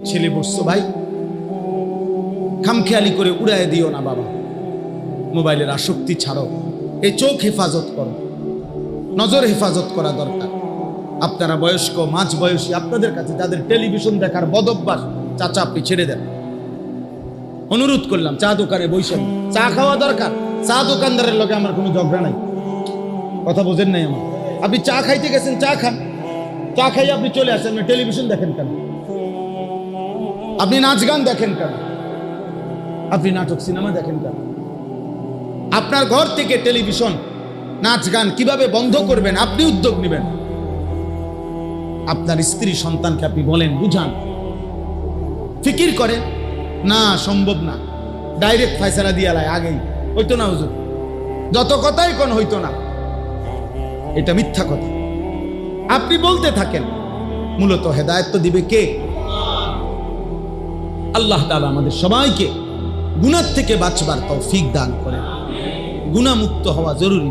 ছেলে বসছো ভাই, খামখেয়ালি করে উড়ায় দিও না বাবা, মোবাইলের আসক্তি ছাড়ো, এই চোখ হেফাজত করো, নজর হেফাজত করা দরকার। আপনারা বয়স্ক মাঝ বয়সী, আপনাদের কাছে যাদের টেলিভিশন দেখার বদভ্যাস, চাচা আপনি ছেড়ে দেন, অনুরোধ করলাম। চা দোকানে বসেন, চা খাওয়া দরকার। চা দোকানদারের লগে আমার কোনো ঝগড়া নাই, কথা বোঝেন নাই আমার। আপনি চা খাইতে গেছেন, চা খান, চা খাই আপনি চলে আসেন, টেলিভিশন দেখেন কেন? আপনি নাচ গান দেখেন কেন? আপনি নাটক সিনেমা দেখেন কেন? আপনার ঘর থেকে টেলিভিশন নাচ গান কিভাবে বন্ধ করবেন আপনি উদ্যোগ নেবেন। আপনার স্ত্রী সন্তানকে আপনি বলেন, বুঝান, ফিকির করেন। না, সম্ভব না, ডাইরেক্ট ফয়সালা দিয়ে আলাই, আগেই হইতো না হুজুর, যত কথাই কোন হইতো না, এটা মিথ্যা কথা। আপনি বলতে থাকেন, মূলত হেদায়েত তো দিবে কে? আল্লাহ তাআলা আমাদের সবাইকে গুনাহ থেকে বাঁচবার তৌফিক দান করেন। গুনাহ মুক্ত হওয়া জরুরি।